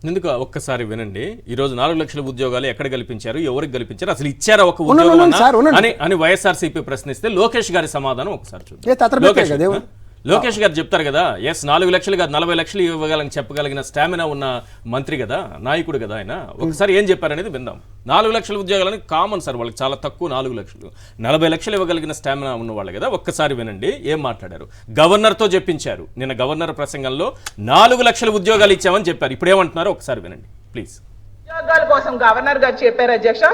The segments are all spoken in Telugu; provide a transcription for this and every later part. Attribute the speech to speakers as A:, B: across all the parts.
A: ఎందుకు ఒక్కసారి వినండి. ఈ రోజు 4 లక్షల ఉద్యోగాలు ఎక్కడ కల్పించారు, ఎవరికి కల్పించారు, అసలు ఇచ్చారా ఒక ఉద్యోగం అని వైఎస్ఆర్సీపీ ప్రశ్నిస్తే లోకేష్ గారి సమాధానం ఒకసారి చూద్దాం. లోకేష్ గారు చెప్తారు కదా, ఎస్ 4 లక్షలు కాదు 40 లక్షలు ఇవ్వగలని చెప్పగలిగిన స్టామినా ఉన్న మంత్రి కదా, నాయకుడు కదా ఆయన. ఒకసారి ఏం చెప్పారనేది విందాం. 4 లక్షల ఉద్యోగాలని కామన్ సార్, వాళ్ళకి చాలా తక్కువ 4 లక్షలు. 40 లక్షలు ఇవ్వగలిగిన స్టామినా ఉన్నవాళ్ళు కదా. ఒక్కసారి వినండి ఏం మాట్లాడారు. గవర్నర్తో చెప్పించారు. నిన్న గవర్నర్ ప్రసంగంలో 4 లక్షల ఉద్యోగాలు ఇచ్చామని చెప్పారు. ఇప్పుడు ఏమంటున్నారో ఒకసారి వినండి ప్లీజ్.
B: ఉద్యోగాల కోసం గవర్నర్ గారు చెప్పారు అధ్యక్ష,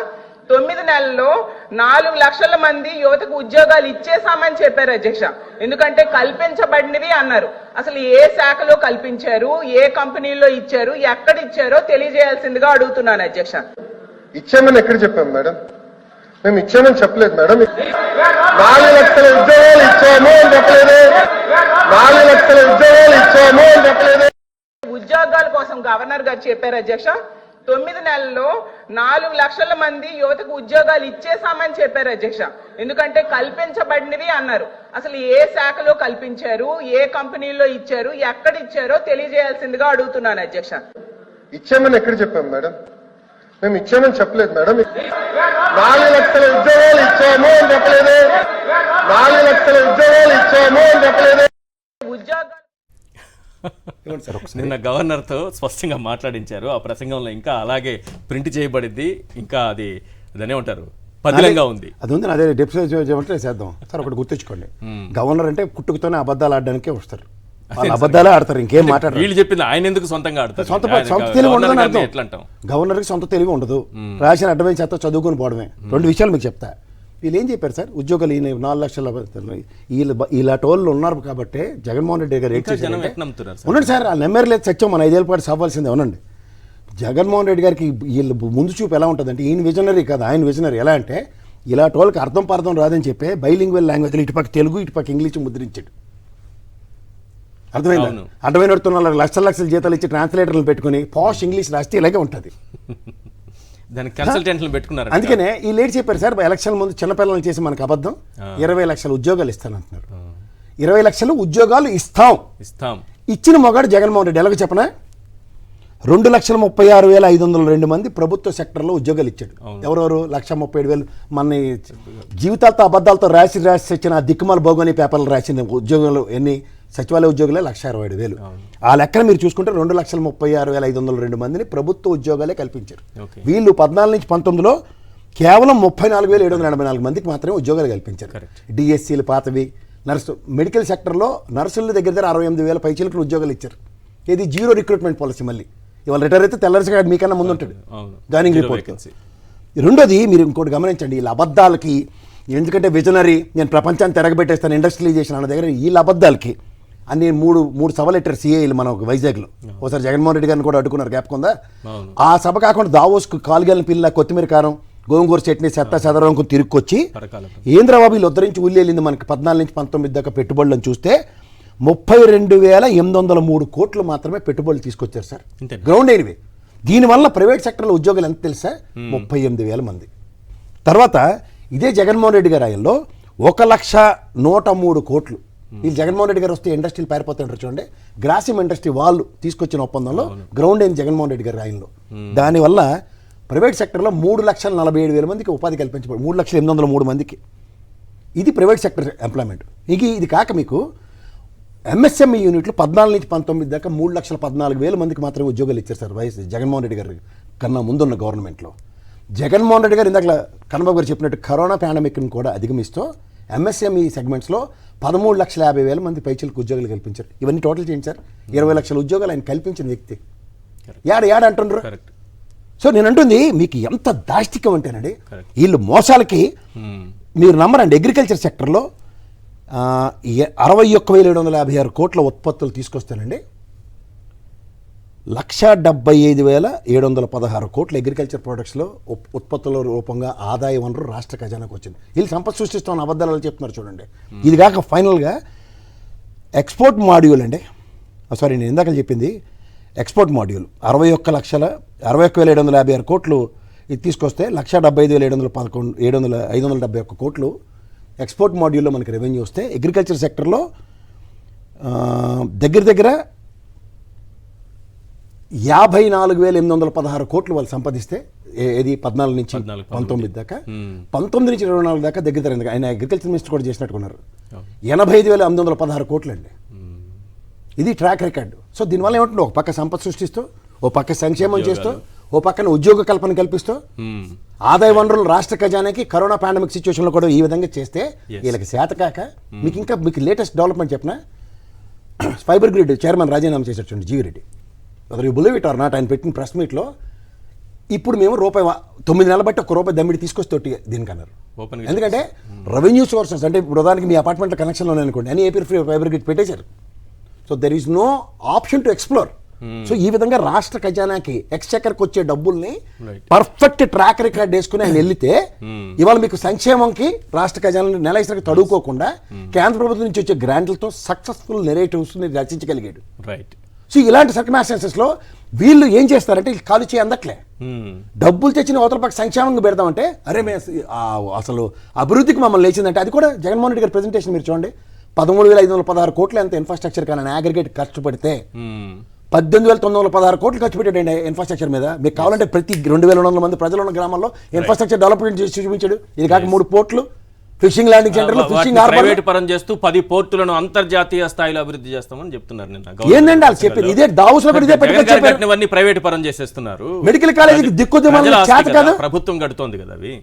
B: 9 నెలల్లో 4 లక్షల మంది యువతకు ఉద్యోగాలు ఇచ్చేసామని చెప్పారు అధ్యక్ష. ఎందుకంటే కల్పించబడినవి అన్నారు. అసలు ఏ శాఖలో కల్పించారు, ఏ కంపెనీలో ఇచ్చారు, ఎక్కడ ఇచ్చారో తెలియజేయాల్సిందిగా అడుగుతున్నాను అధ్యక్ష.
C: ఇచ్చామని ఎక్కడ చెప్పాం మేడం? మేము ఇచ్చామని చెప్పలేదు మేడం. 4 లక్షల ఉద్యోగాలు ఇచ్చాము అని చెప్పలేదు. 4 లక్షల ఉద్యోగాలు ఇచ్చాము అని చెప్పలేదు.
B: ఉద్యోగాల కోసం గవర్నర్ గారు చెప్పారు అధ్యక్ష, 9 నెలల్లో 4 లక్షల మంది యువతకు ఉద్యోగాలు ఇచ్చేసామని చెప్పారు అధ్యక్ష. ఎందుకంటే కల్పించబడినవి అన్నారు. అసలు ఏ శాఖలో కల్పించారు, ఏ కంపెనీలో ఇచ్చారు, ఎక్కడ ఇచ్చారో తెలియజేయాల్సిందిగా అడుగుతున్నాను అధ్యక్ష.
C: ఇచ్చామని ఎక్కడ చెప్పాం మేడం? మేము ఇచ్చామని చెప్పలేదు మేడం. 4 లక్షల ఉద్యోగాలు ఇచ్చాము అని చెప్పలేదు. 4 లక్షల ఉద్యోగాలు ఇచ్చాము అని చెప్పలేదు.
B: ఉద్యోగాలు
A: నిన్న గవర్నర్తో స్పష్టంగా మాట్లాడించారు. ఆ ప్రసంగంలో ఇంకా అలాగే ప్రింట్ చేయబడింది. ఇంకా అది దానే ఉంటారు పదిలంగా ఉంది.
D: అది ఉంది. అదే డిప్యూటీ చేయమంటే చేద్దాం సార్. ఒకటి గుర్తుంచుకోండి, గవర్నర్ అంటే పుట్టుకతోనే అబద్ధాలు ఆడడానికే వస్తారు. అబద్ధాలే ఆడతారు, ఇంకేం మాట్లాడరు.
A: వీళ్ళు చెప్పింది ఆయన ఎందుకు సొంతంగా ఆడతారు?
D: సొంత తెలివి ఉండదు. గవర్నర్కి సొంత తెలివి ఉండదు. రాసిన అడ్డమైన చేత చదువుకొని పోవడమే. 2 విషయాలు మీకు చెప్తా. వీళ్ళు ఏం చెప్పారు సార్, ఉద్యోగాలు ఈయన 4 లక్షల ఇలాంటి వాళ్ళు ఉన్నారు కాబట్టి జగన్మోహన్ రెడ్డి గారు ఉండండి సార్. ఆ నెమ్మర్ లేదు సత్యం, మన 5 ఏళ్ళ పాటు సావాల్సిందే. అవునండి, జగన్మోహన్ రెడ్డి గారికి వీళ్ళు ముందు చూపు ఎలా ఉంటుందంటే, ఈయన విజనరీ కాదు ఆయన విజనరీ. ఎలా అంటే ఇలాంటి వాళ్ళకి అర్థం పర్థం రాదని చెప్పి బైలింగ్వల్ లాంగ్వేజ్ ఇటుపక్క తెలుగు ఇటుపక్క ఇంగ్లీష్ ముద్రించాడు. అర్థమైంది? అర్థమైన లక్షల జీతాలు ఇచ్చి ట్రాన్స్లేటర్లు పెట్టుకుని పాష్ ఇంగ్లీష్ రాస్తే ఇలాగే ఉంటుంది. అందుకనే ఈ లేట్ చెప్పారు సార్, ఎలక్షన్ ముందు చిన్నపిల్లలు చేసి మనకు అబద్ధం 20 లక్షల ఉద్యోగాలు ఇస్తానంటున్నారు. 20 లక్షల ఉద్యోగాలు ఇస్తాం. ఇచ్చిన మొగాడు జగన్మోహన్ రెడ్డి. ఎలాగో చెప్పనా, 2,36,502 మంది ప్రభుత్వ సెక్టర్లో ఉద్యోగాలు ఇచ్చాడు. ఎవరెవరు? 1,37,000 మన జీవితాలతో అబద్ధాలతో రాసి వచ్చిన దిక్కుమాల భోగోని పేపర్లు రాసిన ఉద్యోగాలు ఎన్ని? సచివాలయ ఉద్యోగులే 1,67,000. ఆ లెక్కన మీరు చూసుకుంటే 2,36,502 మందిని ప్రభుత్వ ఉద్యోగాలే కల్పించారు. వీళ్ళు 14 నుంచి 19లో కేవలం 34,784 మందికి మాత్రమే ఉద్యోగాలు కల్పించారు. డిఎస్సీలు పాతవి. మెడికల్ సెక్టర్లో నర్సుల దగ్గర 68,000 పైచీలకు ఉద్యోగాలు ఇచ్చారు. ఇది జీరో రిక్రూట్మెంట్ పాలసీ. మళ్ళీ ఇవాళ రిటైర్ అయితే తెల్లరిసిగా మీకన్నా ముందు ఉంటుంది జాయినింగ్ రిపోర్ట్. రెండోది మీరు ఇంకోటి గమనించండి, వీళ్ళ అబద్ధాలకి, ఎందుకంటే విజనరీ, నేను ప్రపంచాన్ని తిరగబెట్టేస్తాను ఇండస్ట్రియలైజేషన్ అన్న దగ్గర వీళ్ళ అబద్ధాలకి అన్ని మూడు సభలు పెట్టారు సిఏలు మన వైజాగ్లో. ఒకసారి జగన్మోహన్ రెడ్డి గారిని కూడా అడ్డుకున్నారు, జ్ఞాపకం ఉందా? ఆ సభ కాకుండా దావోస్కు కాలుగేళ్ళ పిల్ల, కొత్తిమీర కారం, గోంగూర చట్నీ, చెత్త చెదరంకు తిరుక్కొచ్చి ఏంద్రబాబు వీళ్ళు ఉద్ధరించి ఉల్లేలింది మనకి 14 నుంచి 19 దాకా పెట్టుబడులను చూస్తే 32,803 కోట్లు మాత్రమే పెట్టుబడులు తీసుకొచ్చారు సార్. గ్రౌండ్ అయినవి. దీనివల్ల ప్రైవేట్ సెక్టర్లో ఉద్యోగాలు ఎంత తెలుసా? 38,000 మంది. తర్వాత ఇదే జగన్మోహన్ రెడ్డి గారి ఆయనలో 1,103 కోట్లు. వీళ్ళు జగన్మోహన్ రెడ్డి గారు వస్తే ఇండస్ట్రీలు పారిపోతుంటారు చూడండి. గ్రాసిమ్ ఇండస్ట్రీ వాళ్ళు తీసుకొచ్చిన ఒప్పందంలో గ్రౌండ్ అయింది జగన్మోహన్ రెడ్డి గారి ఆయనలో. దానివల్ల ప్రైవేట్ సెక్టర్లో 3,47,000 మందికి ఉపాధి కల్పించబడి 3,803 మందికి. ఇది ప్రైవేట్ సెక్టర్ ఎంప్లాయ్మెంట్. ఇది కాక మీకు ఎంఎస్ఎంఈ యూనిట్లు 14 నుంచి 19 దాకా 3,14,000 మందికి మాత్రమే ఉద్యోగాలు ఇచ్చారు సార్ వైఎస్ జగన్మోహన్ రెడ్డి గారి కన్నా ముందున్న గవర్నమెంట్లో. జగన్మోహన్ రెడ్డి గారు ఇందాక కన్నబాబు గారు చెప్పినట్టు కరోనా పాండమిక్ని కూడా అధిగమిస్తూ ఎంఎస్ఎంఈ సెగ్మెంట్స్లో 13,50,000 మంది పైచలకు ఉద్యోగాలు కల్పించారు. ఇవన్నీ టోటల్ చేయండి సార్. 20 లక్షల ఉద్యోగాలు ఆయన కల్పించిన వ్యక్తి. యాడ అంటున్నారు. సో నేను అంటుంది మీకు ఎంత దాష్టికం అంటేనండి, వీళ్ళు మోసాలకి మీరు నమ్మరండి. అగ్రికల్చర్ సెక్టర్లో 61,756 కోట్ల ఉత్పత్తులు తీసుకొస్తానండి 1,75,716 కోట్ల అగ్రికల్చర్ ప్రొడక్ట్స్లో ఉత్పత్తుల రూపంగా ఆదాయ వనరు రాష్ట్ర ఖజానాకు వచ్చింది. వీళ్ళు సంపద సృష్టిస్తామని అబద్ధాలు చెప్తున్నారు చూడండి. ఇది కాక ఫైనల్గా ఎక్స్పోర్ట్ మాడ్యూల్ అండి, సారీ నేను ఇందాక చెప్పింది ఎక్స్పోర్ట్ మాడ్యూల్ 61,756 కోట్లు ఇది తీసుకొస్తే 1,75,711 కోట్లు ఎక్స్పోర్ట్ మాడ్యూల్లో మనకి రెవెన్యూ వస్తే అగ్రికల్చర్ సెక్టర్లో దగ్గర 54,816 కోట్లు వాళ్ళు సంపాదిస్తే ఏది 14 నుంచి 19 దాకా 19 నుంచి 24 దాకా దగ్గర ఆయన అగ్రికల్చర్ మినిస్టర్ కూడా చేసినట్టుకున్నారు 85,816 కోట్లు అండి. ఇది ట్రాక్ రికార్డు. సో దీనివల్ల ఏమంటుంది, ఒక పక్క సంపద సృష్టిస్తూ, ఓ పక్క సంక్షేమం చేస్తూ, ఓ పక్కన ఉద్యోగ కల్పన కల్పిస్తూ, ఆదాయ వనరులు రాష్ట్ర ఖజానాకి కరోనా పాండమిక్ సిచ్యువేషన్లో కూడా ఈ విధంగా చేస్తే వీళ్ళకి చేతకాక మీకు లేటెస్ట్ డెవలప్మెంట్ చెప్పిన ఫైబర్ గ్రిడ్ చైర్మన్ రాజీనామా చేసేటండి GV Reddy. Whether you believe it or not, ఆయన పెట్టిన ప్రెస్ మీట్లో ఇప్పుడు మేము రూపాయి 9 నెలలు బట్టి ₹1 దమ్మిడి తీసుకొస్తే దీనికి అన్నారు. ఎందుకంటే రెవెన్యూ సోర్సెస్ అంటే ఇప్పుడు ఉదాహరణకి మీ అపార్ట్మెంట్ కనెక్షన్లో అనుకోండి అని ఏపీ ఫైబర్ గ్రిడ్ పెట్టేశారు. So there is no option to explore. So ఈ విధంగా రాష్ట్ర ఖజానాకి ఎక్స్చెక్కర్కి వచ్చే డబ్బుల్ని పర్ఫెక్ట్ ట్రాక్ రికార్డ్ వేసుకుని ఆయన వెళ్తే ఇవాళ మీకు సంక్షేమంకి రాష్ట్ర ఖజానాన్ని నెలసరికి తడుకోకుండా కేంద్ర ప్రభుత్వం నుంచి వచ్చే గ్రాంట్లతో సక్సెస్ఫుల్ నెరేటివ్స్ రచించగలిగాడు.
A: రైట్.
D: సో ఇలాంటి సర్కమ్స్టాన్సెస్ లో వీళ్ళు ఏం చేస్తారంటే కాలు చేయి అందట్లే, డబ్బులు తెచ్చిన అవతల పక్క సంక్షేమంగా పెడతామంటే అరే అసలు అభివృద్ధికి మమ్మల్ని లేచిందంటే అది కూడా జగన్మోహన్ రెడ్డి గారి ప్రెజెంటేషన్ మీరు చూడండి. 13,516 కోట్లు ఎంత ఇన్ఫ్రాస్ట్రక్చర్ కానీ అగ్రిగేట్ ఖర్చు పెడితే 18,916 కోట్లు ఖర్చు పెట్టాడండి ఇన్ఫ్రాస్ట్రక్చర్ మీద. మీకు కావాలంటే ప్రతి 2,200 మంది ప్రజలు ఉన్న గ్రామాల్లో ఇన్ఫ్రాస్ట్రక్చర్ డెవలప్మెంట్ చేసి చూపించాడు. ఇది కాక 3 పోర్ట్లు, ఫిషింగ్ ల్యాండింగ్ సెంటర్లు, ఫిషింగ్
A: ప్రైవేట్ పరం చేస్తూ 10 పోర్టులను అంతర్జాతీయ స్థాయిలో అభివృద్ధి చేస్తామని చెప్తున్నారు.
D: ఏంటంటే వాళ్ళు చెప్పేది ఇదే దావోస్ లో కూడా ఇదే
A: పెట్టుకొని ప్రైవేట్ పరం చేసేస్తున్నారు.
D: మెడికల్ కాలేజీకి దిక్కుదేమో
A: ప్రభుత్వం కడుతోంది కదా అవి.